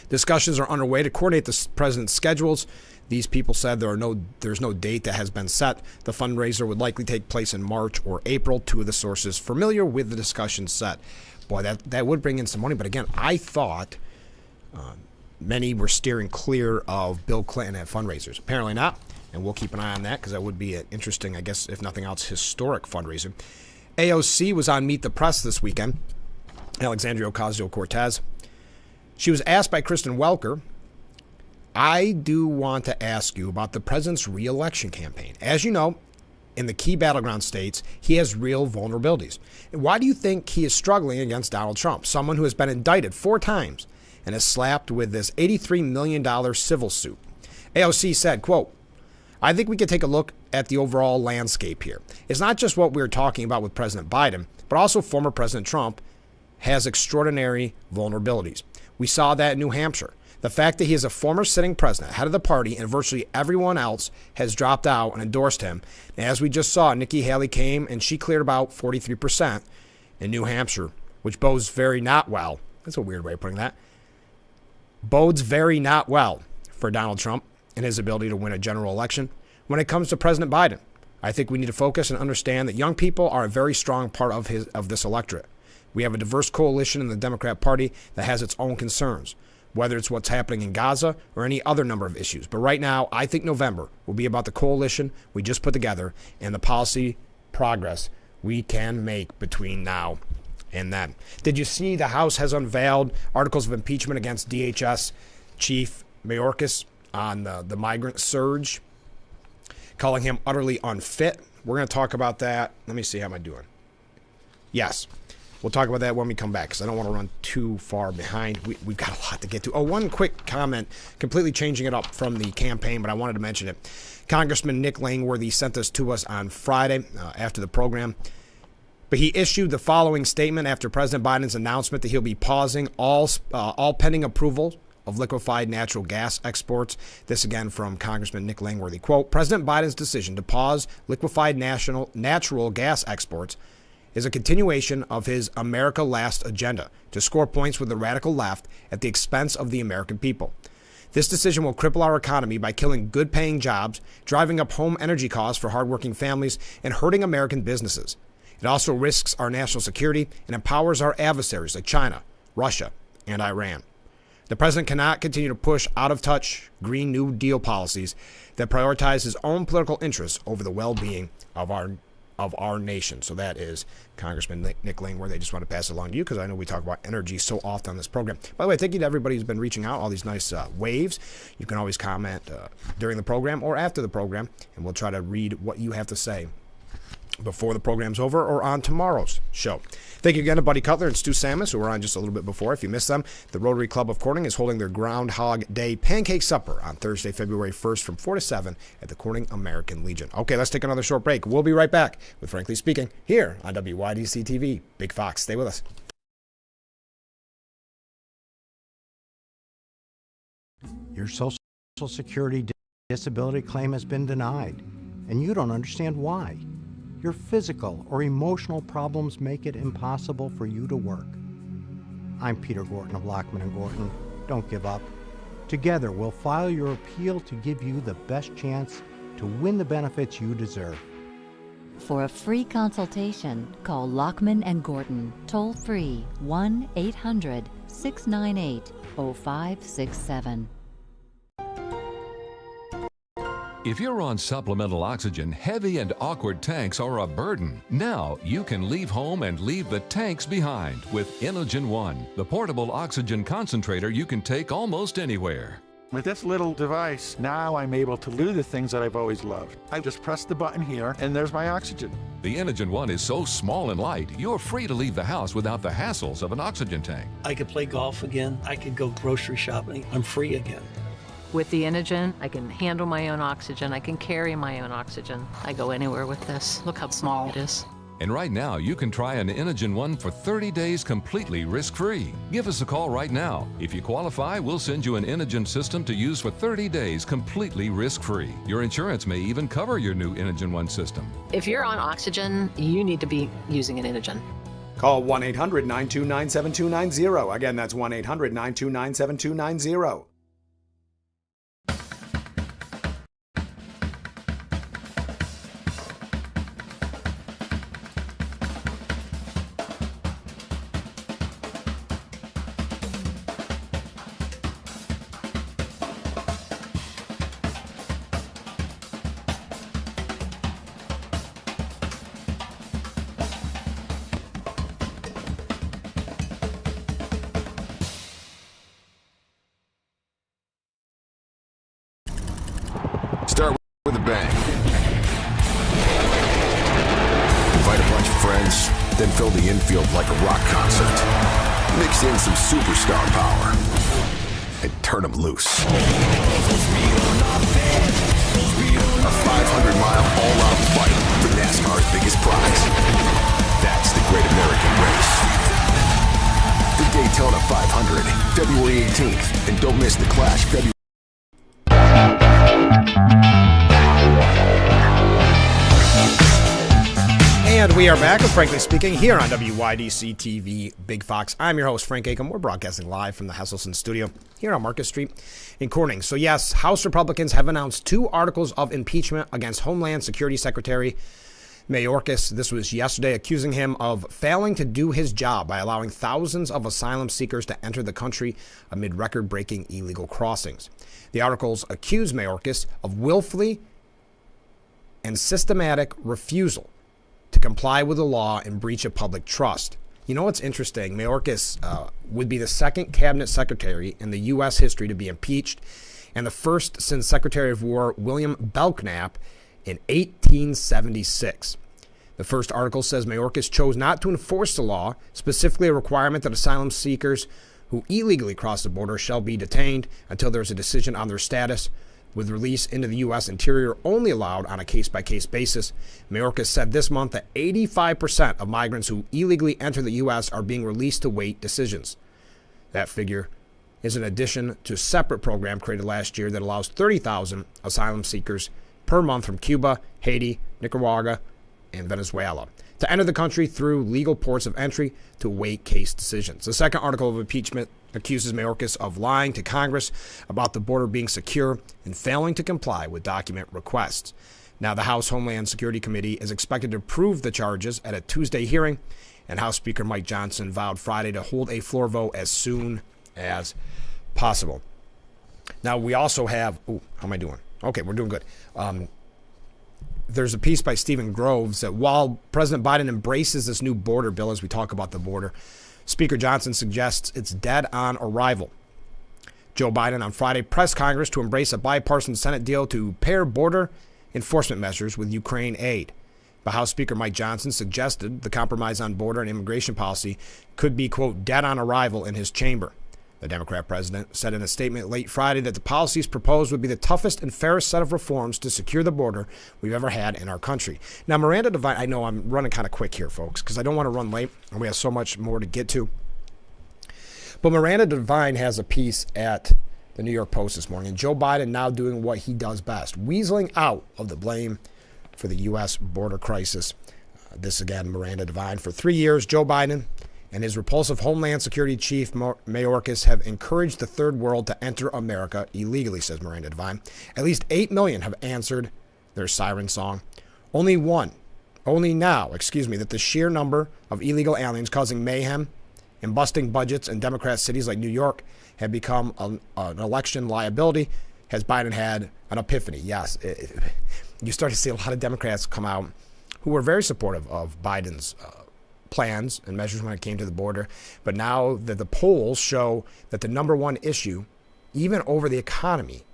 Discussions are underway to coordinate the president's schedules. These people said there's no date that has been set. The fundraiser would likely take place in March or April. 2 of the sources familiar with the discussion set. Boy, that would bring in some money. But again, I thought many were steering clear of Bill Clinton at fundraisers. Apparently not, and we'll keep an eye on that because that would be an interesting, I guess, if nothing else, historic fundraiser. AOC was on Meet the Press this weekend, Alexandria Ocasio-Cortez. She was asked by Kristen Welker, I do want to ask you about the president's re-election campaign. As you know, in the key battleground states, he has real vulnerabilities. And why do you think he is struggling against Donald Trump, someone who has been indicted 4 times and is slapped with this $83 million civil suit? AOC said, quote, I think we could take a look at the overall landscape here. It's not just what we're talking about with President Biden, but also former President Trump has extraordinary vulnerabilities. We saw that in New Hampshire. The fact that he is a former sitting president, head of the party, and virtually everyone else has dropped out and endorsed him. And as we just saw, Nikki Haley came and she cleared about 43% in New Hampshire, which bodes very not well. That's a weird way of putting that. Bodes very not well for Donald Trump and his ability to win a general election. When it comes to President Biden, I think we need to focus and understand that young people are a very strong part of this electorate. We have a diverse coalition in the Democrat Party that has its own concerns, whether it's what's happening in Gaza or any other number of issues. But right now, I think November will be about the coalition we just put together and the policy progress we can make between now and then. Did you see the House has unveiled articles of impeachment against DHS Chief Mayorkas on the migrant surge, calling him utterly unfit? We're going to talk about that. Let me see, how am I doing? Yes. We'll talk about that when we come back because I don't want to run too far behind. We've got a lot to get to. Oh, one quick comment, completely changing it up from the campaign, but I wanted to mention it. Congressman Nick Langworthy sent this to us on Friday after the program. But he issued the following statement after President Biden's announcement that he'll be pausing all pending approval of liquefied natural gas exports. This again from Congressman Nick Langworthy. Quote, President Biden's decision to pause liquefied natural gas exports is a continuation of his America Last agenda to score points with the radical left at the expense of the American people. This decision will cripple our economy by killing good-paying jobs, driving up home energy costs for hardworking families, and hurting American businesses. It also risks our national security and empowers our adversaries like China, Russia, and Iran. The president cannot continue to push out-of-touch Green New Deal policies that prioritize his own political interests over the well-being of our nation. So that is Congressman Nick Langworthy. I just want to pass it along to you because I know we talk about energy so often on this program. By the way, thank you to everybody who's been reaching out, all these nice waves. You can always comment during the program or after the program, and we'll try to read what you have to say before the program's over or on tomorrow's show. Thank you again to Buddy Cutler and Stu Samus, who were on just a little bit before. If you missed them, the Rotary Club of Corning is holding their Groundhog Day Pancake Supper on Thursday, February 1st from 4 to 7 at the Corning American Legion. Okay, let's take another short break. We'll be right back with Frankly Speaking here on WYDC TV. Big Fox, stay with us. Your Social Security disability claim has been denied, and you don't understand why. Your physical or emotional problems make it impossible for you to work. I'm Peter Gorton of Lockman & Gorton. Don't give up. Together, we'll file your appeal to give you the best chance to win the benefits you deserve. For a free consultation, call Lockman & Gorton, toll free 1-800-698-0567. If you're on supplemental oxygen, heavy and awkward tanks are a burden. Now you can leave home and leave the tanks behind with Inogen One, the portable oxygen concentrator you can take almost anywhere. With this little device, now I'm able to do the things that I've always loved. I just press the button here, and there's my oxygen. The Inogen One is so small and light, you're free to leave the house without the hassles of an oxygen tank. I could play golf again. I could go grocery shopping. I'm free again. With the Inogen, I can handle my own oxygen. I can carry my own oxygen. I go anywhere with this. Look how small it is. And right now, you can try an Inogen One for 30 days completely risk-free. Give us a call right now. If you qualify, we'll send you an Inogen system to use for 30 days completely risk-free. Your insurance may even cover your new Inogen One system. If you're on oxygen, you need to be using an Inogen. Call 1-800-929-7290. Again, that's 1-800-929-7290. Start with a bang. Invite a bunch of friends, then fill the infield like a rock concert. Mix in some superstar power. And turn them loose. A 500-mile all-out fight for NASCAR's biggest prize. That's the Great American Race. The Daytona 500, February 18th. And don't miss the Clash, February. And we are back with Frankly Speaking here on WYDC TV Big Fox. I'm your host, Frank Aiken. We're broadcasting live from the Hesselson studio here on Market Street in Corning. So yes, House Republicans have announced 2 articles of impeachment against Homeland Security Secretary Mayorkas. This was yesterday, accusing him of failing to do his job by allowing thousands of asylum seekers to enter the country amid record-breaking illegal crossings. The articles accuse Mayorkas of willfully and systematic refusal to comply with the law in breach of public trust. You know what's interesting? Mayorkas would be the second cabinet secretary in the U.S. history to be impeached, and the first since Secretary of War William Belknap in 1876. The first article says Mayorkas chose not to enforce the law, specifically a requirement that asylum seekers who illegally cross the border shall be detained until there is a decision on their status, with release into the U.S. interior only allowed on a case-by-case basis. Mayorkas said this month that 85% of migrants who illegally enter the U.S. are being released to wait decisions. That figure is in addition to a separate program created last year that allows 30,000 asylum seekers per month from Cuba, Haiti, Nicaragua, and Venezuela to enter the country through legal ports of entry to await case decisions. The second article of impeachment accuses Mayorkas of lying to Congress about the border being secure and failing to comply with document requests. Now, the House Homeland Security Committee is expected to approve the charges at a Tuesday hearing, and House Speaker Mike Johnson vowed Friday to hold a floor vote as soon as possible. Now, we also have... Ooh, how am I doing? Okay, we're doing good. There's a piece by Stephen Groves that while President Biden embraces this new border bill as we talk about the border, Speaker Johnson suggests it's dead on arrival. Joe Biden on Friday pressed Congress to embrace a bipartisan Senate deal to pair border enforcement measures with Ukraine aid. But House Speaker Mike Johnson suggested the compromise on border and immigration policy could be, quote, dead on arrival in his chamber. The Democrat president said in a statement late Friday that the policies proposed would be the toughest and fairest set of reforms to secure the border we've ever had in our country. Now, Miranda Devine, I know I'm running kind of quick here, folks, because I don't want to run late, and we have so much more to get to. But Miranda Devine has a piece at the New York Post this morning, and Joe Biden now doing what he does best, weaseling out of the blame for the U.S. border crisis. This again, Miranda Devine. For 3 years, Joe Biden and his repulsive Homeland Security Chief Mayorkas have encouraged the third world to enter America illegally, says Miranda Devine. At least 8 million have answered their siren song. Only now, that the sheer number of illegal aliens causing mayhem and busting budgets in Democrat cities like New York have become an election liability, has Biden had an epiphany. Yes, you start to see a lot of Democrats come out who were very supportive of Biden's plans and measures when it came to the border. But now that the polls show that the number one issue, even over the economy,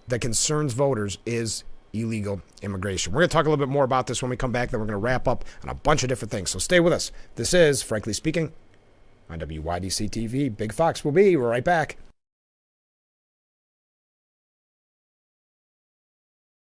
that concerns voters is illegal immigration. We're going to talk a little bit more about this when we come back. Then we're going to wrap up on a bunch of different things. So stay with us. This is Frankly Speaking on WYDC TV. Big Fox will be right back.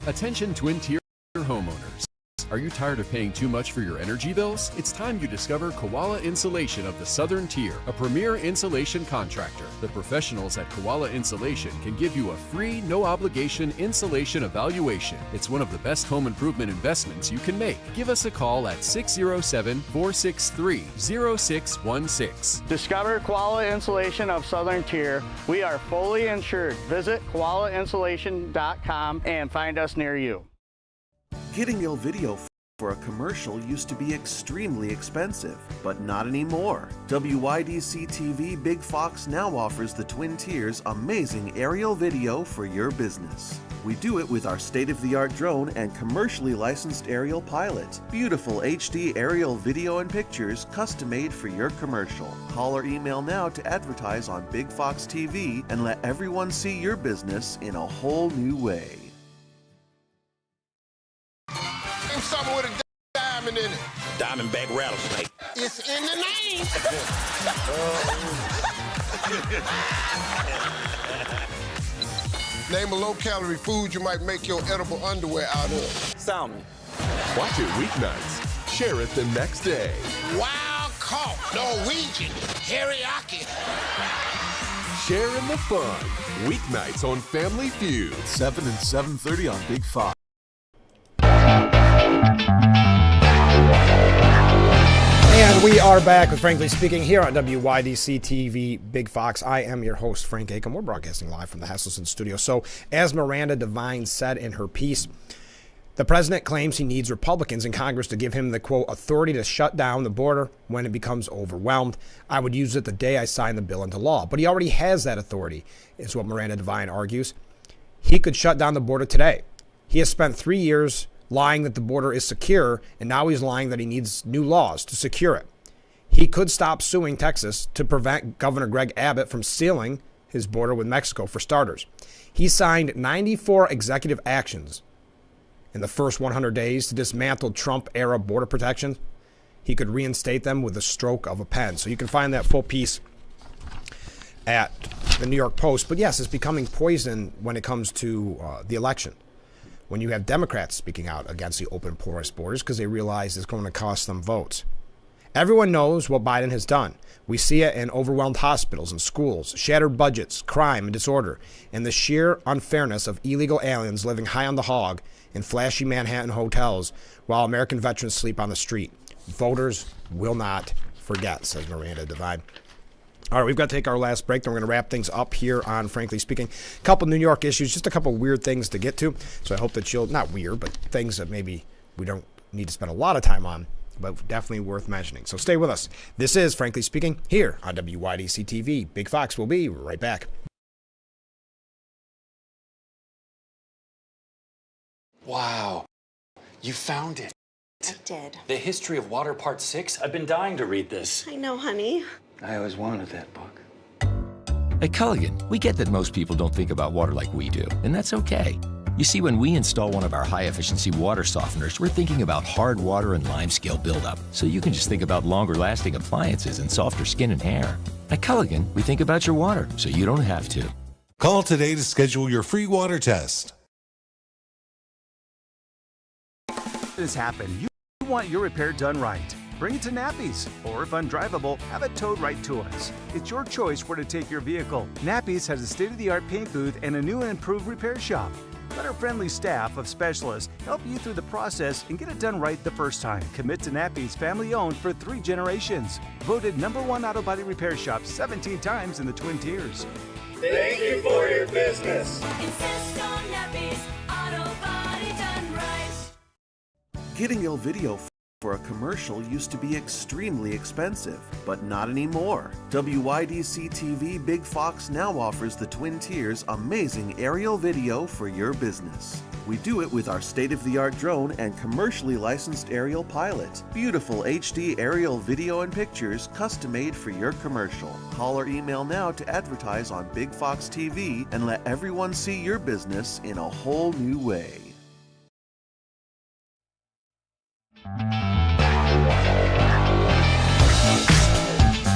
Attention Twin Tier homeowners. Are you tired of paying too much for your energy bills? It's time you discover Koala Insulation of the Southern Tier, a premier insulation contractor. The professionals at Koala Insulation can give you a free, no-obligation insulation evaluation. It's one of the best home improvement investments you can make. Give us a call at 607-463-0616. Discover Koala Insulation of Southern Tier. We are fully insured. Visit koalainsulation.com and find us near you. Getting your video for a commercial used to be extremely expensive, but not anymore. WYDC TV Big Fox now offers the Twin Tiers amazing aerial video for your business. We do it with our state-of-the-art drone and commercially licensed aerial pilot. Beautiful HD aerial video and pictures custom-made for your commercial. Call or email now to advertise on Big Fox TV and let everyone see your business in a whole new way. Something with a diamond in it. Diamondback rattlesnake. It's in the name. Name a low-calorie food you might make your edible underwear out of. Salmon. Watch it weeknights. Share it the next day. Wild caught Norwegian teriyaki. Share in the fun. Weeknights on Family Feud. 7 and 7:30 on Big Fox. And we are back with Frankly Speaking here on WYDC TV Big Fox. I am your host, Frank Aiken. We're broadcasting live from the Hesselson studio. So, as Miranda Devine said in her piece, the president claims he needs Republicans in Congress to give him the, quote, authority to shut down the border when it becomes overwhelmed. I would use it the day I sign the bill into law. But he already has that authority, is what Miranda Devine argues. He could shut down the border today. He has spent 3 years lying that the border is secure, and now he's lying that he needs new laws to secure it. He could stop suing Texas to prevent Governor Greg Abbott from sealing his border with Mexico, for starters. He signed 94 executive actions in the first 100 days to dismantle Trump-era border protections. He could reinstate them with the stroke of a pen. So you can find that full piece at the New York Post. But yes, it's becoming poison when it comes to the election. When you have Democrats speaking out against the open, porous borders because they realize it's going to cost them votes. Everyone knows what Biden has done. We see it in overwhelmed hospitals and schools, shattered budgets, crime and disorder, and the sheer unfairness of illegal aliens living high on the hog in flashy Manhattan hotels while American veterans sleep on the street. Voters will not forget, says Miranda Devine. All right, we've got to take our last break. Then we're going to wrap things up here on Frankly Speaking. A couple New York issues, just a couple weird things to get to. So I hope that you'll, not weird, but things that maybe we don't need to spend a lot of time on, but definitely worth mentioning. So stay with us. This is Frankly Speaking here on WYDC TV. Big Fox will be right back. Wow, you found it. I did. The History of Water Part 6? I've been dying to read this. I know, honey. I always wanted that book. At Culligan, we get that most people don't think about water like we do, and that's okay. You see, when we install one of our high-efficiency water softeners, we're thinking about hard water and limescale buildup, so you can just think about longer-lasting appliances and softer skin and hair. At Culligan, we think about your water, so you don't have to. Call today to schedule your free water test. This happened. You want your repair done right. Bring it to Nappies, or if undrivable, have it towed right to us. It's your choice where to take your vehicle. Nappies has a state-of-the-art paint booth and a new and improved repair shop. Let our friendly staff of specialists help you through the process and get it done right the first time. Commit to Nappies, family-owned for 3 generations. Voted #1 auto body repair shop 17 times in the Twin Tiers. Thank you for your business. Insist on Nappies, auto body done right. Getting ill video for a commercial used to be extremely expensive, but not anymore. WYDC TV Big Fox now offers the Twin Tiers amazing aerial video for your business. We do it with our state-of-the-art drone and commercially licensed aerial pilot. Beautiful HD aerial video and pictures custom-made for your commercial. Call or email now to advertise on Big Fox TV and let everyone see your business in a whole new way.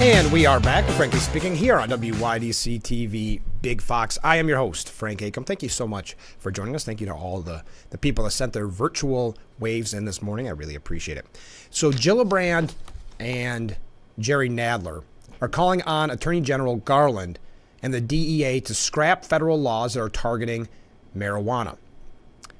And we are back, Frankly Speaking, here on WYDC TV Big Fox. I am your host, Frank Aiken. Thank you so much for joining us. Thank you to all the people that sent their virtual waves in this morning. I really appreciate it. So Gillibrand and Jerry Nadler are calling on Attorney General Garland and the DEA to scrap federal laws that are targeting marijuana.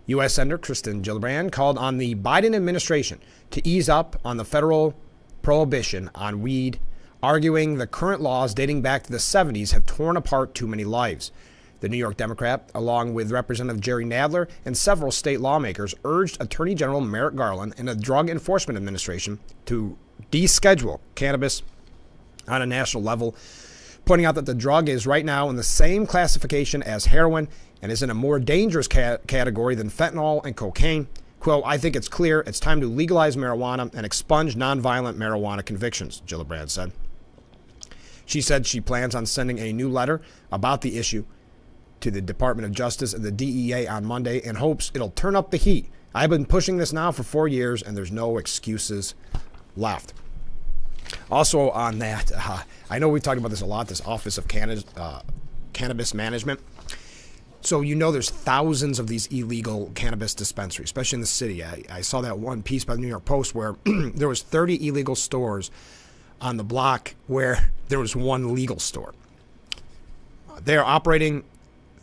U.S. Senator Kristen Gillibrand called on the Biden administration to ease up on the federal prohibition on weed, arguing the current laws dating back to the 70s have torn apart too many lives. The New York Democrat, along with Representative Jerry Nadler and several state lawmakers, urged Attorney General Merrick Garland and the Drug Enforcement Administration to deschedule cannabis on a national level, pointing out that the drug is right now in the same classification as heroin and is in a more dangerous category than fentanyl and cocaine. Quote, I think it's clear it's time to legalize marijuana and expunge nonviolent marijuana convictions, Gillibrand said. She said she plans on sending a new letter about the issue to the Department of Justice and the DEA on Monday and hopes it'll turn up the heat. I've been pushing this now for 4 years and there's no excuses left. Also on that, I know we've talked about this a lot, this Office of Cannabis Management. So there's thousands of these illegal cannabis dispensaries, especially in the city. I saw that one piece by the New York Post where there was 30 illegal stores on the block where there was one legal store. They are operating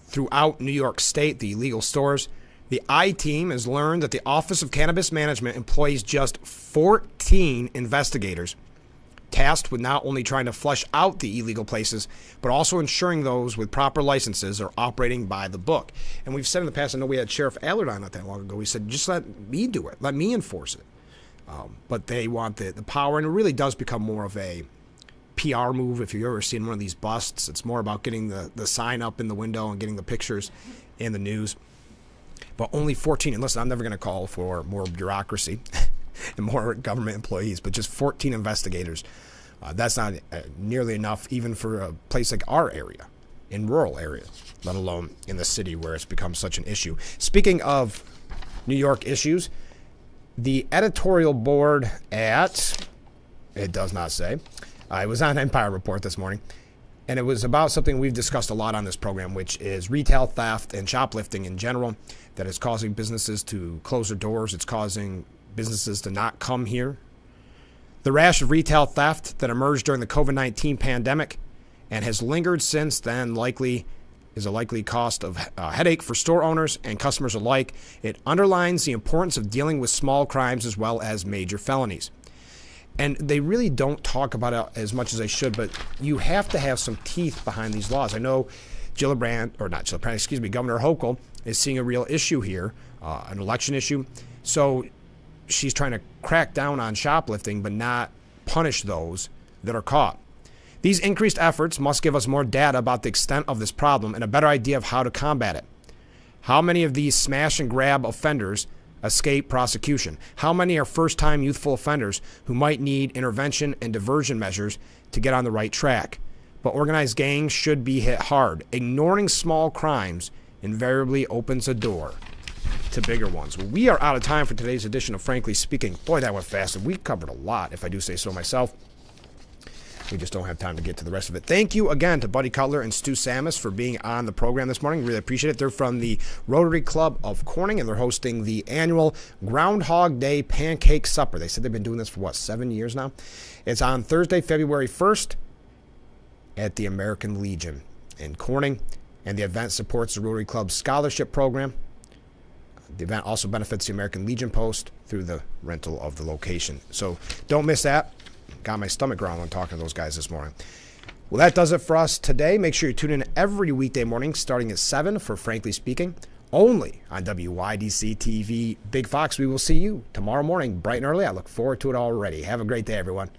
throughout New York State, the illegal stores. The I-Team has learned that the Office of Cannabis Management employs just 14 investigators tasked with not only trying to flush out the illegal places, but also ensuring those with proper licenses are operating by the book. And we've said in the past, I know we had Sheriff Allard on not that long ago, he said, just let me do it. Let me enforce it. But they want the power, and it really does become more of a PR move. If you've ever seen one of these busts, it's more about getting the sign up in the window and getting the pictures in the news. But only 14, and listen, I'm never going to call for more bureaucracy and more government employees, but just 14 investigators. That's not nearly enough even for a place like our area, in rural areas, let alone in the city where it's become such an issue. Speaking of New York issues, the editorial board at, it does not say, it was on Empire Report this morning, and it was about something we've discussed a lot on this program, which is retail theft and shoplifting in general, that is causing businesses to close their doors. It's causing businesses to not come here. The rash of retail theft that emerged during the COVID-19 pandemic and has lingered since then is a likely cost of headache for store owners and customers alike. It underlines the importance of dealing with small crimes as well as major felonies. And they really don't talk about it as much as they should, but you have to have some teeth behind these laws. I know Governor Hochul is seeing a real issue here, an election issue. So she's trying to crack down on shoplifting, but not punish those that are caught. These increased efforts must give us more data about the extent of this problem and a better idea of how to combat it. How many of these smash and grab offenders escape prosecution? How many are first-time youthful offenders who might need intervention and diversion measures to get on the right track? But organized gangs should be hit hard. Ignoring small crimes invariably opens a door to bigger ones. Well, we are out of time for today's edition of Frankly Speaking. Boy, that went fast, and we covered a lot, if I do say so myself. We just don't have time to get to the rest of it. Thank you again to Buddy Cutler and Stu Samus for being on the program this morning. Really appreciate it. They're from the Rotary Club of Corning, and they're hosting the annual Groundhog Day Pancake Supper. They said they've been doing this for, 7 years now? It's on Thursday, February 1st at the American Legion in Corning, and the event supports the Rotary Club Scholarship Program. The event also benefits the American Legion Post through the rental of the location. So don't miss that. Got my stomach growling when talking to those guys this morning. Well, that does it for us today. Make sure you tune in every weekday morning starting at 7 for Frankly Speaking, only on WYDC TV Big Fox. We will see you tomorrow morning, bright and early. I look forward to it already. Have a great day, everyone.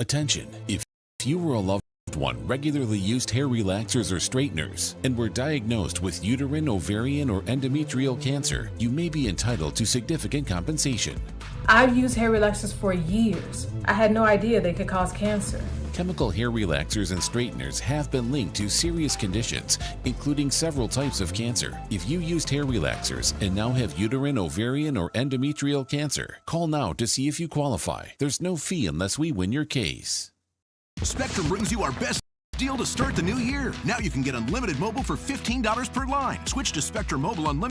Attention, if you or a loved one regularly used hair relaxers or straighteners and were diagnosed with uterine, ovarian, or endometrial cancer, you may be entitled to significant compensation. I've used hair relaxers for years. I had no idea they could cause cancer. Chemical hair relaxers and straighteners have been linked to serious conditions, including several types of cancer. If you used hair relaxers and now have uterine, ovarian, or endometrial cancer, call now to see if you qualify. There's no fee unless we win your case. Spectrum brings you our best deal to start the new year. Now you can get unlimited mobile for $15 per line. Switch to Spectrum Mobile Unlimited